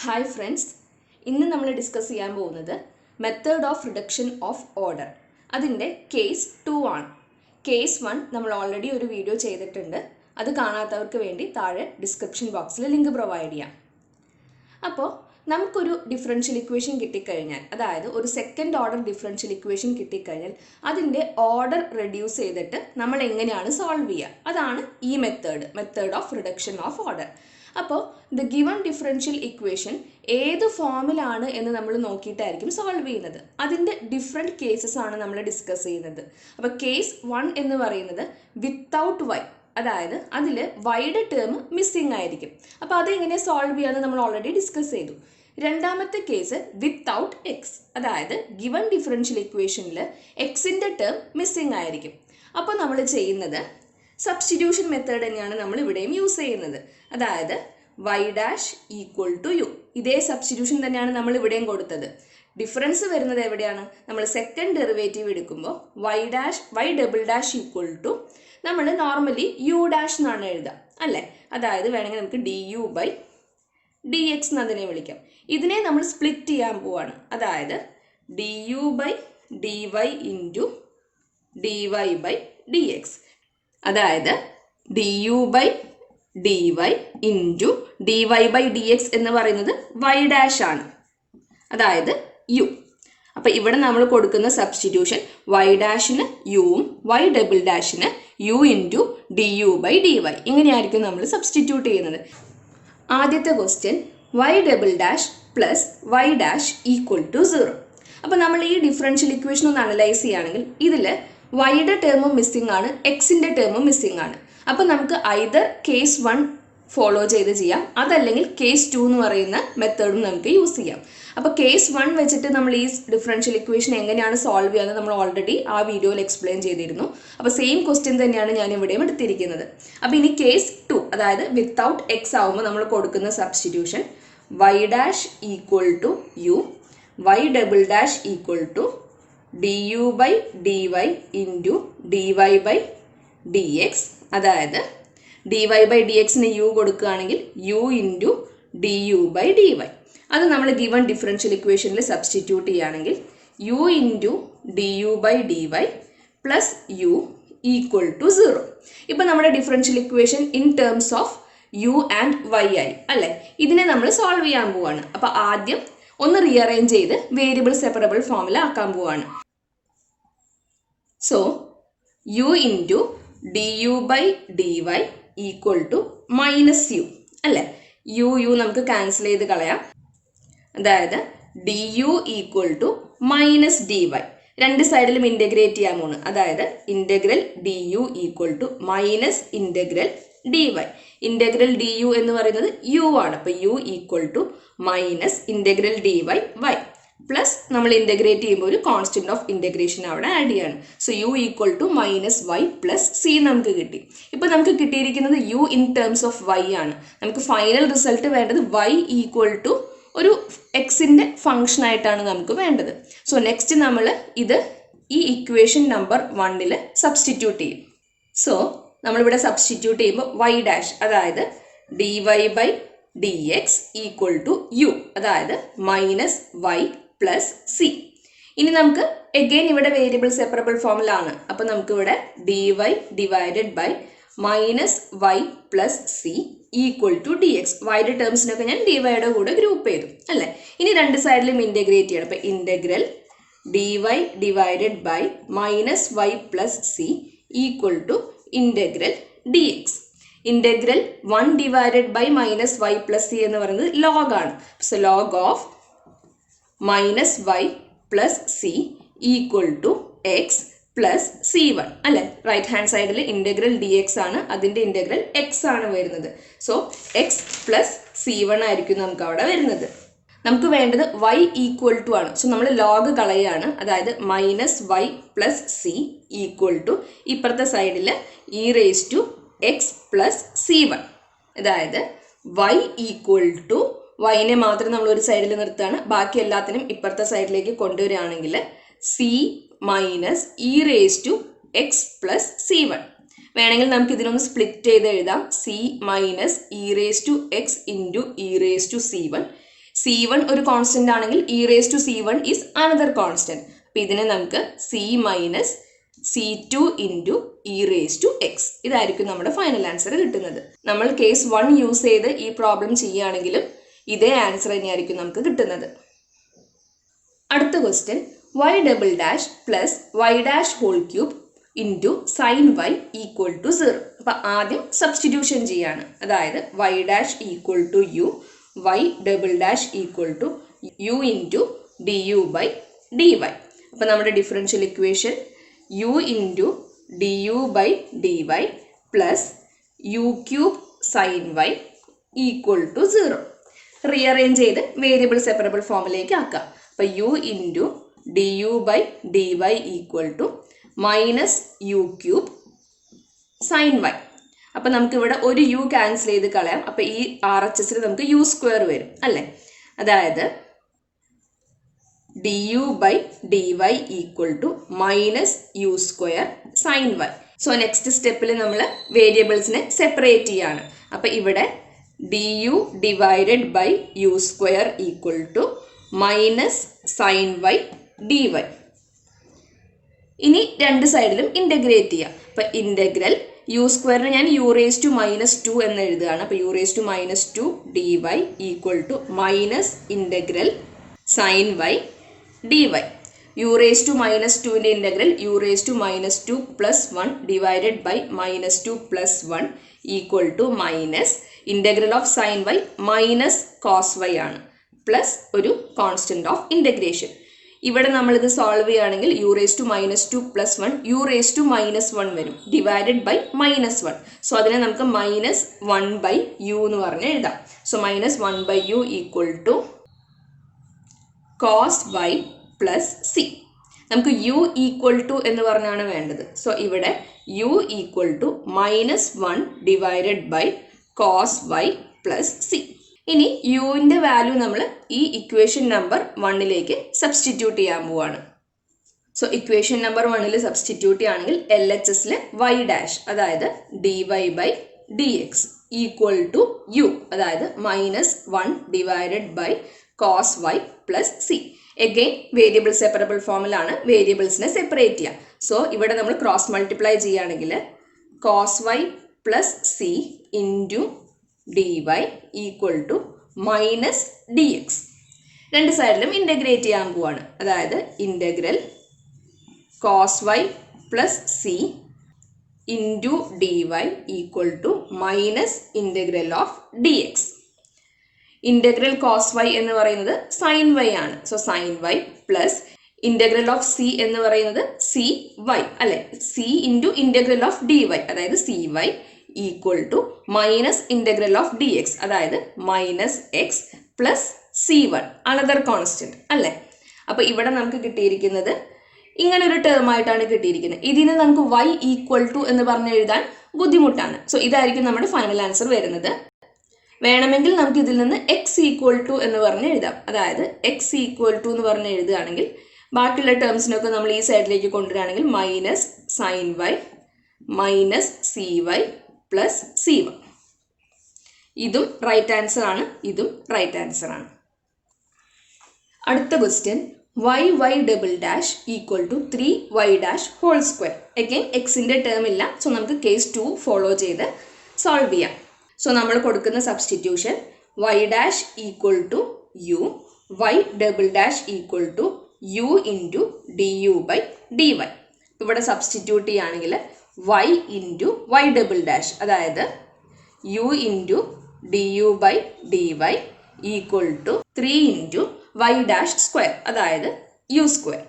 Hi friends, ഇന്ന് നമ്മൾ discuss ചെയ്യാൻ പോകുന്നത് method of reduction of order. അതിൻ്റെ കേസ് 2 ആണ്. കേസ് 1 നമ്മൾ ഓൾറെഡി ഒരു വീഡിയോ ചെയ്തിട്ടുണ്ട്. അത് കാണാത്തവർക്ക് വേണ്ടി താഴെ ഡിസ്ക്രിപ്ഷൻ ബോക്സിൽ ലിങ്ക് പ്രൊവൈഡ് ചെയ്യാം. അപ്പോൾ നമുക്കൊരു ഡിഫറൻഷ്യൽ ഇക്വേഷൻ കിട്ടിക്കഴിഞ്ഞാൽ, അതായത് ഒരു സെക്കൻഡ് ഓർഡർ ഡിഫറൻഷ്യൽ ഇക്വേഷൻ കിട്ടിക്കഴിഞ്ഞാൽ അതിൻ്റെ ഓർഡർ റെഡ്യൂസ് ചെയ്തിട്ട് നമ്മൾ എങ്ങനെയാണ് സോൾവ് ചെയ്യുക, അതാണ് ഈ method of reduction of order. അപ്പോൾ ദ ഗിവൺ ഡിഫറൻഷ്യൽ ഇക്വേഷൻ ഏത് ഫോമിലാണ് എന്ന് നമ്മൾ നോക്കിയിട്ടായിരിക്കും സോൾവ് ചെയ്യുന്നത്. അതിൻ്റെ ഡിഫറെൻറ്റ് കേസസ് ആണ് നമ്മൾ ഡിസ്കസ് ചെയ്യുന്നത്. അപ്പോൾ കേസ് 1 എന്ന് പറയുന്നത് വിത്തൗട്ട് വൈ, അതായത് അതിൽ വൈയുടെ ടേം മിസ്സിംഗ് ആയിരിക്കും. അപ്പോൾ അതെങ്ങനെ സോൾവ് ചെയ്യാമെന്ന് നമ്മൾ ഓൾറെഡി ഡിസ്കസ് ചെയ്തു. രണ്ടാമത്തെ കേസ് വിത്തൗട്ട് എക്സ്, അതായത് ഗിവൺ ഡിഫറൻഷ്യൽ ഇക്വേഷനിൽ എക്സിൻ്റെ ടേം മിസ്സിംഗ് ആയിരിക്കും. അപ്പോൾ നമ്മൾ ചെയ്യുന്നത് സബ്സ്റ്റിറ്റ്യൂഷൻ മെത്തേഡ് തന്നെയാണ് നമ്മൾ ഇവിടെയും യൂസ് ചെയ്യുന്നത്. അതായത് y dash equal to u, ഇതേ സബ്സ്റ്റിറ്റ്യൂഷൻ തന്നെയാണ് നമ്മൾ ഇവിടെയും കൊടുത്തത്. ഡിഫറൻസ് വരുന്നത് എവിടെയാണ്? നമ്മൾ സെക്കൻഡ് ഡെറിവേറ്റീവ് എടുക്കുമ്പോൾ y double dash equal to നമ്മൾ നോർമലി യു ഡാഷ് എന്നാണ് എഴുതുക, അല്ലേ? അതായത് വേണമെങ്കിൽ നമുക്ക് d u by d x എന്നതിനെ വിളിക്കാം. ഇതിനെ നമ്മൾ സ്പ്ലിറ്റ് ചെയ്യാൻ പോവാണ്. അതായത് d u by d y into d y by d x, അതായത് d u by d y into d y by d X എന്ന് പറയുന്നത് വൈ ഡാഷ് ആണ്, അതായത് യു. അപ്പോൾ ഇവിടെ നമ്മൾ കൊടുക്കുന്ന സബ്സ്റ്റിറ്റ്യൂഷൻ വൈ ഡാഷിന് യുവും വൈ ഡബിൾ ഡാഷിന് u into d u by d y, ഇങ്ങനെയായിരിക്കും നമ്മൾ സബ്സ്റ്റിറ്റ്യൂട്ട് ചെയ്യുന്നത്. ആദ്യത്തെ question y double dash plus y dash equal to 0. അപ്പോൾ നമ്മൾ ഈ ഡിഫറൻഷ്യൽ ഇക്വേഷൻ ഒന്ന് അനലൈസ് ചെയ്യുകയാണെങ്കിൽ ഇതിൽ വൈയുടെ ടേമും മിസ്സിംഗ് ആണ്, എക്സിൻ്റെ ടേമും മിസ്സിംഗ് ആണ്. അപ്പോൾ നമുക്ക് ഐദർ കേസ് 1 ഫോളോ ചെയ്ത് ചെയ്യാം, അതല്ലെങ്കിൽ കേസ് 2 എന്ന് പറയുന്ന മെത്തേഡും നമുക്ക് യൂസ് ചെയ്യാം. അപ്പോൾ കേസ് 1 വെച്ചിട്ട് നമ്മൾ ഈ ഡിഫറൻഷ്യൽ ഇക്വേഷൻ എങ്ങനെയാണ് സോൾവ് ചെയ്യുന്നത് നമ്മൾ ഓൾറെഡി ആ വീഡിയോയിൽ എക്സ്പ്ലെയിൻ ചെയ്തിരുന്നു. അപ്പോൾ സെയിം ക്വസ്റ്റ്യൻ തന്നെയാണ് ഞാൻ ഇവിടെയും എടുത്തിരിക്കുന്നത്. അപ്പോൾ ഇനി കേസ് 2, അതായത് വിത്തൗട്ട് എക്സ് ആവുമ്പോൾ നമ്മൾ കൊടുക്കുന്ന substitution y dash equal to u, y double dash equal to d u by d y into d y by d x, അതായത് ഡി വൈ ബൈ ഡി എക്സിന് യു കൊടുക്കുകയാണെങ്കിൽ u into d u by d y. അത് നമ്മൾ given differential ഇക്വേഷനിൽ substitute ചെയ്യുകയാണെങ്കിൽ u into d u by d y plus u equal to 0. ഇപ്പം നമ്മുടെ differential equation in terms of u and Y ആയി, അല്ലേ? ഇതിനെ നമ്മൾ സോൾവ് ചെയ്യാൻ പോവാണ്. അപ്പോൾ ആദ്യം ഒന്ന് റീഅറേഞ്ച് ചെയ്ത് വേരിയബിൾ സെപ്പറബിൾ ഫോമിൽ ആക്കാൻ പോവാണ്. So u into d u by d y equal to minus u, അല്ലേ? യു നമുക്ക് ക്യാൻസൽ ചെയ്ത് കളയാം. അതായത് d u equal to minus d y, രണ്ട് സൈഡിലും ഇൻ്റഗ്രേറ്റ് ചെയ്യാൻ പോണ്. അതായത് integral d u equal to minus integral d y. Integral d u എന്ന് പറയുന്നത് യു ആണ്. അപ്പോൾ u equal to minus integral d y y plus നമ്മൾ ഇൻ്റഗ്രേറ്റ് ചെയ്യുമ്പോൾ ഒരു കോൺസ്റ്റന്റ് ഓഫ് ഇൻ്റഗ്രേഷൻ അവിടെ ആഡ് ചെയ്യാണ്. So u equal to minus y plus c നമുക്ക് കിട്ടി. ഇപ്പോൾ നമുക്ക് കിട്ടിയിരിക്കുന്നത് u in terms of y ആണ്. നമുക്ക് ഫൈനൽ റിസൾട്ട് വേണ്ടത് വൈ ഈക്വൽ ടു ഒരു എക്സിൻ്റെ ഫംഗ്ഷൻ ആയിട്ടാണ് നമുക്ക് വേണ്ടത്. സോ നെക്സ്റ്റ് നമ്മൾ ഇത് ഈ ഇക്വേഷൻ നമ്പർ 1 സബ്സ്റ്റിറ്റ്യൂട്ട് ചെയ്യും. സോ നമ്മളിവിടെ സബ്സ്റ്റിറ്റ്യൂട്ട് ചെയ്യുമ്പോൾ വൈ ഡാഷ്, അതായത് d y by d x equal to u, അതായത് മൈനസ് വൈ പ്ലസ് സി. ഇനി നമുക്ക് എഗെയിൻ ഇവിടെ വേരിയബിൾ സെപ്പറബിൾ ഫോമിലാണ്. അപ്പോൾ നമുക്കിവിടെ d y divided by minus y plus c equal to d x. വൈയുടെ ടേംസിനൊക്കെ ഞാൻ ഡി വൈയുടെ കൂടെ ഗ്രൂപ്പ് ചെയ്തു, അല്ലേ? ഇനി രണ്ട് സൈഡിലും ഇൻ്റഗ്രേറ്റ് ചെയ്യണം. അപ്പോൾ integral d y divided by minus y plus c equal to integral d x. Integral 1 divided by minus y plus c എന്ന് പറയുന്നത് ലോഗ് ആണ്. So log of minus y plus c equal to x plus c 1, അല്ലേ? Right hand സൈഡിൽ integral d x ആണ്, അതിൻ്റെ integral X ആണ് വരുന്നത്. So X plus c 1 ആയിരിക്കും നമുക്ക് അവിടെ വരുന്നത്. നമുക്ക് വേണ്ടത് വൈ ഈക്വൽ ടു ആണ്. സോ നമ്മൾ ലോഗ് കളയാണ്. അതായത് minus y plus c equal to ഇപ്പുറത്തെ സൈഡിൽ e raise to x plus c 1, അതായത് വൈ ഈക്വൽ ടു വൈനെ മാത്രം നമ്മൾ ഒരു സൈഡിൽ നിർത്തുകയാണ്, ബാക്കി എല്ലാത്തിനും ഇപ്പുറത്തെ സൈഡിലേക്ക് കൊണ്ടുവരികയാണെങ്കിൽ c minus e raise to x plus c 1. വേണമെങ്കിൽ നമുക്ക് ഇതിനൊന്ന് സ്പ്ലിറ്റ് ചെയ്ത് എഴുതാം. C minus e raise to x into e raise to c 1. C1 ഒരു കോൺസ്റ്റന്റ് ആണെങ്കിൽ e⁻c1 ഈസ് അനദർ കോൺസ്റ്റന്റ്. അപ്പം ഇതിനെ നമുക്ക് c minus C2 into e⁻x ഇതായിരിക്കും നമ്മുടെ ഫൈനൽ ആൻസർ കിട്ടുന്നത്. നമ്മൾ കേസ് 1 യൂസ് ചെയ്ത് ഈ പ്രോബ്ലം ചെയ്യുകയാണെങ്കിലും ഇതേ ആൻസർ തന്നെയായിരിക്കും നമുക്ക് കിട്ടുന്നത്. അടുത്ത question y double dash plus y dash whole cube into sine y equal to 0. അപ്പം ആദ്യം സബ്സ്റ്റിറ്റ്യൂഷൻ ചെയ്യാണ്. അതായത് y dash equal to u, y double dash equal to u into du by dy. അപ്പം നമ്മുടെ differential equation u into du by dy plus u cube sine y equal to 0. Rearrange ചെയ്ത് variable separable ഫോമിലേക്ക് ആക്കാം. അപ്പം u into du by dy equal to minus u cube sine y. അപ്പം നമുക്കിവിടെ ഒരു u cancel ചെയ്ത് കളയാം. അപ്പം ഈ RHSൽ നമുക്ക് u സ്ക്വയർ വരും അല്ലേ. അതായത് du by dy equal to minus u square sine y. So next സ്റ്റെപ്പിൽ നമ്മൾ വേരിയബിൾസിനെ സെപ്പറേറ്റ് ചെയ്യാണ്. അപ്പം ഇവിടെ du divided by u square equal to minus sine y dy. ഇനി രണ്ട് സൈഡിലും ഇൻ്റഗ്രേറ്റ് ചെയ്യാം. അപ്പം ഇൻ്റഗ്രൽ u സ്ക്വയറിന് ഞാൻ u⁻2 എന്ന് എഴുതുകയാണ്. അപ്പോൾ u⁻2 dy equal to minus integral sine y dy. u⁻2ൻ്റെ integral u⁻2 plus 1 divided by -2 plus 1 equal to minus integral of sine y minus cos y ആണ്, പ്ലസ് ഒരു കോൺസ്റ്റന്റ് ഓഫ് ഇൻ്റഗ്രേഷൻ. ഇവിടെ നമ്മളിത് സോൾവ് ചെയ്യുകയാണെങ്കിൽ u⁻2 plus 1 u⁻−1 വരും, divided by -1. So അതിനെ നമുക്ക് -1/u എന്ന് പറഞ്ഞ് എഴുതാം. So -1/u equal to cos y plus c. നമുക്ക് u ഈക്വൽ ടു എന്ന് പറഞ്ഞാണ് വേണ്ടത്. സോ ഇവിടെ u equal to -1 divided by cos y plus c. ഇനി യുവിൻ്റെ വാല്യൂ നമ്മൾ ഈ ഇക്വേഷൻ നമ്പർ 1ലേക്ക് സബ്സ്റ്റിറ്റ്യൂട്ട് ചെയ്യാൻ പോവാണ്. സോ ഇക്വേഷൻ നമ്പർ 1ൽ സബ്സ്റ്റിറ്റ്യൂട്ട് ചെയ്യുകയാണെങ്കിൽ LHSൽ y ഡാഷ് അതായത് dy by dx equal to u അതായത് -1 divided by cos y plus c. Again variable separable ഫോമിലാണ് വേരിയബിൾസിനെ സെപ്പറേറ്റ് ചെയ്യുക. സോ ഇവിടെ നമ്മൾ ക്രോസ് മൾട്ടിപ്ലൈ ചെയ്യുകയാണെങ്കിൽ cos y plus c into dy equal to minus dx. രണ്ട് സൈഡിലും ഇൻ്റഗ്രേറ്റ് ചെയ്യാൻ പോവാണ്. അതായത് integral cos y plus c into dy equal to minus integral of dx. Integral cos y എന്ന് പറയുന്നത് സൈൻ y ആണ്. So sine y plus integral of c എന്ന് പറയുന്നത് cy അല്ലെ, c into integral of dy അതായത് cy equal to minus integral of dx അതായത് -x plus c1 another constant അല്ലേ. അപ്പോൾ ഇവിടെ നമുക്ക് കിട്ടിയിരിക്കുന്നത് ഇങ്ങനെ ഒരു ടേം ആയിട്ടാണ് കിട്ടിയിരിക്കുന്നത്. ഇതിന് നമുക്ക് y ഈക്വൽ ടു എന്ന് പറഞ്ഞ് എഴുതാൻ ബുദ്ധിമുട്ടാണ്. സോ ഇതായിരിക്കും നമ്മുടെ ഫൈനൽ ആൻസർ വരുന്നത്. വേണമെങ്കിൽ നമുക്ക് ഇതിൽ നിന്ന് x ഈക്വൽ ടു എന്ന് പറഞ്ഞ് എഴുതാം. അതായത് x ഈക്വൽ ടു എന്ന് പറഞ്ഞ് എഴുതുകയാണെങ്കിൽ ബാക്കിയുള്ള ടേംസിനൊക്കെ നമ്മൾ ഈ സൈഡിലേക്ക് കൊണ്ടുവരികയാണെങ്കിൽ minus sine y minus cy plus c1. ഇതും റൈറ്റ് ആൻസർ ആണ്, ഇതും റൈറ്റ് ആൻസർ ആണ്. അടുത്ത question y double dash equal to 3y dash whole square. Again എക്സിൻ്റെ ടേം ഇല്ല. സോ നമുക്ക് കേസ് 2 ഫോളോ ചെയ്ത് സോൾവ് ചെയ്യാം. സോ നമ്മൾ കൊടുക്കുന്ന substitution y dash equal to u, y double dash equal to u into du by dy. ഇവിടെ substitute ചെയ്യുകയാണെങ്കിൽ y into y double dash അതായത് u into du by dy equal to 3 into y dash square അതായത് u square.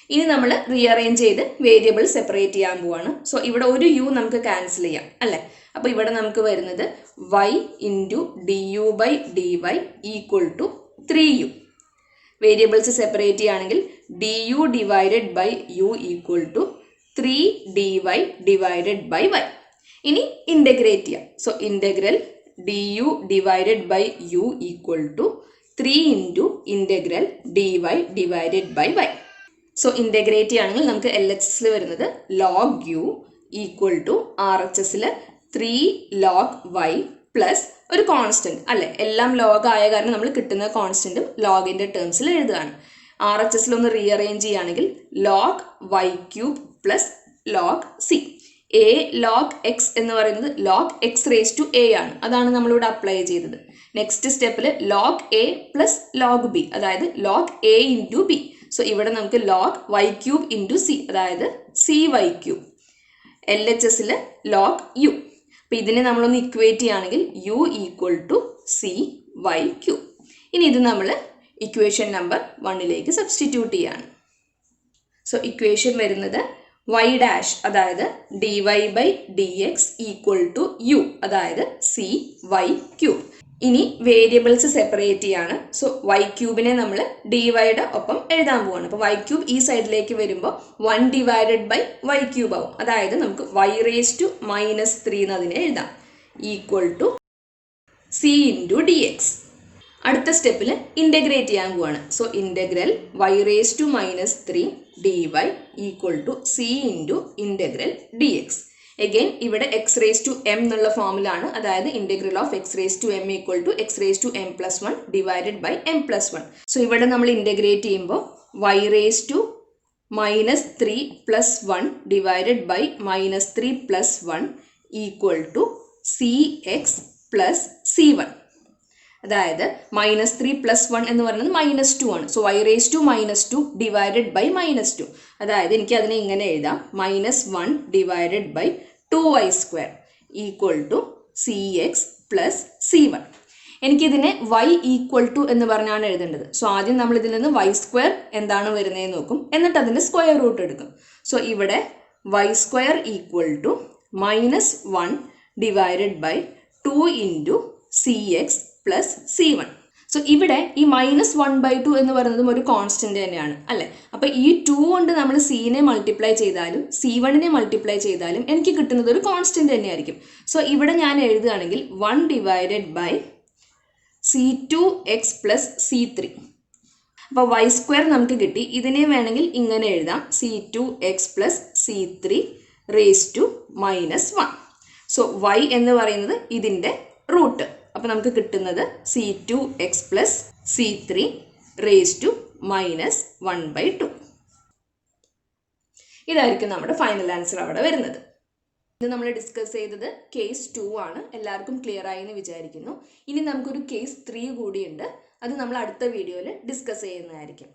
ഇനി നമ്മൾ rearrange ചെയ്ത് variable separate ചെയ്യാൻ പോവാണ്. So ഇവിടെ ഒരു u നമുക്ക് ക്യാൻസൽ ചെയ്യാം അല്ലേ. അപ്പോൾ ഇവിടെ നമുക്ക് വരുന്നത് y into du by dy equal to 3u. Variables separate ചെയ്യുകയാണെങ്കിൽ du divided by u equal to 3dy divided by y. ഇനി ഇൻ്റഗ്രേറ്റ് ചെയ്യാം. So integral du divided by u equal to 3 into integral dy divided by y. So integrate ചെയ്യുകയാണെങ്കിൽ നമുക്ക് LHSൽ വരുന്നത് log u equal to RHSൽ 3 log y plus ഒരു constant അല്ലെ, എല്ലാം ലോഗ് ആയ കാരണം നമ്മൾ കിട്ടുന്ന കോൺസ്റ്റന്റും ലോഗിന്റെ ടേംസിൽ എഴുതുകയാണ്. RHS ഒന്ന് റീഅറേഞ്ച് ചെയ്യുകയാണെങ്കിൽ log y cube plus log c. A log x എന്ന് പറയുന്നത് log x raise to a ആണ്, അതാണ് നമ്മളിവിടെ അപ്ലൈ ചെയ്തത്. നെക്സ്റ്റ് സ്റ്റെപ്പിൽ log a plus log b, അതായത് log a into b. So ഇവിടെ നമുക്ക് log y cube into c, അതായത് സി വൈ ക്യൂബ്. LHSൽ ലോഗ് യു. അപ്പം ഇതിനെ നമ്മളൊന്ന് ഇക്വേറ്റ് ചെയ്യുകയാണെങ്കിൽ u equal to c y cube. ഇനി ഇത് നമ്മൾ ഇക്വേഷൻ നമ്പർ 1ലേക്ക് സബ്സ്റ്റിറ്റ്യൂട്ട് ചെയ്യാണ്. സോ ഇക്വേഷൻ വരുന്നത് y ഡാഷ് അതായത് dy by d x equal to u, അതായത് സി വൈ ക്യൂബ്. ഇനി വേരിയബിൾസ് സെപ്പറേറ്റ് ചെയ്യാണ്. സോ വൈ ക്യൂബിനെ നമ്മൾ ഡിവൈയുടെ ഒപ്പം എഴുതാൻ പോവാണ്. അപ്പോൾ വൈ ക്യൂബ് ഈ സൈഡിലേക്ക് വരുമ്പോൾ 1 ഡിവൈഡഡ് ബൈ വൈ ക്യൂബ് ആവും. അതായത് നമുക്ക് y റേസ് ടു -3 എന്ന് അതിനെ എഴുതാം, equal to c into d x. അടുത്ത സ്റ്റെപ്പിൽ ഇൻ്റഗ്രേറ്റ് ചെയ്യാൻ പോവാണ്. So integral y raise to -3 dy equal to c into integral d x. Again ഇവിടെ എക്സ് റേസ് ടു എം എന്നുള്ള ഫോമിലാണ്, അതായത് integral of x raise to m equal to x raise to m plus 1 divided by m plus 1. So ഇവിടെ നമ്മൾ integrate ചെയ്യുമ്പോൾ y raise to -3 plus 1 divided by -3 plus 1 equal to c x plus c 1. അതായത് -3 plus 1 എന്ന് പറയുന്നത് -2 ആണ്. So y raise to -2 divided by -2, അതായത് എനിക്ക് അതിനെ ഇങ്ങനെ എഴുതാം, -1 divided by 2y² equal to c x plus c 1. എനിക്കിതിനെ y ഈക്വൽ ടു എന്ന് പറഞ്ഞാണ് എഴുതേണ്ടത്. സോ ആദ്യം നമ്മൾ ഇതിൽ നിന്ന് y² എന്താണ് വരുന്നതെന്ന് നോക്കും, എന്നിട്ട് അതിൻ്റെ സ്ക്വയർ റൂട്ട് എടുക്കും. സോ ഇവിടെ y² equal to -1 divided by 2 into c x plus c 1. So ഇവിടെ ഈ -1/2 എന്ന് പറയുന്നതും ഒരു കോൺസ്റ്റന്റ് തന്നെയാണ് അല്ലേ. അപ്പോൾ ഈ 2 കൊണ്ട് നമ്മൾ സീനെ മൾട്ടിപ്ലൈ ചെയ്താലും C1നെ മൾട്ടിപ്ലൈ ചെയ്താലും എനിക്ക് കിട്ടുന്നത് ഒരു കോൺസ്റ്റന്റ് തന്നെയായിരിക്കും. സോ ഇവിടെ ഞാൻ എഴുതുകയാണെങ്കിൽ 1 divided by C2x plus C3. അപ്പോൾ y² നമുക്ക് കിട്ടി. ഇതിനെ വേണമെങ്കിൽ ഇങ്ങനെ എഴുതാം, C2x plus C3 raise to -1. So y എന്ന് പറയുന്നത് ഇതിൻ്റെ റൂട്ട്. അപ്പോൾ നമുക്ക് കിട്ടുന്നത് C2x plus C3 raise to -1/2. ഇതായിരിക്കും നമ്മുടെ ഫൈനൽ ആൻസർ അവിടെ വരുന്നത്. ഇത് നമ്മൾ ഡിസ്കസ് ചെയ്തത് കേസ് 2 ആണ്. എല്ലാവർക്കും ക്ലിയർ ആയി എന്ന് വിചാരിക്കുന്നു. ഇനി നമുക്കൊരു കേസ് 3 കൂടിയുണ്ട്, അത് നമ്മൾ അടുത്ത വീഡിയോയിൽ ഡിസ്കസ് ചെയ്യുന്നതായിരിക്കും.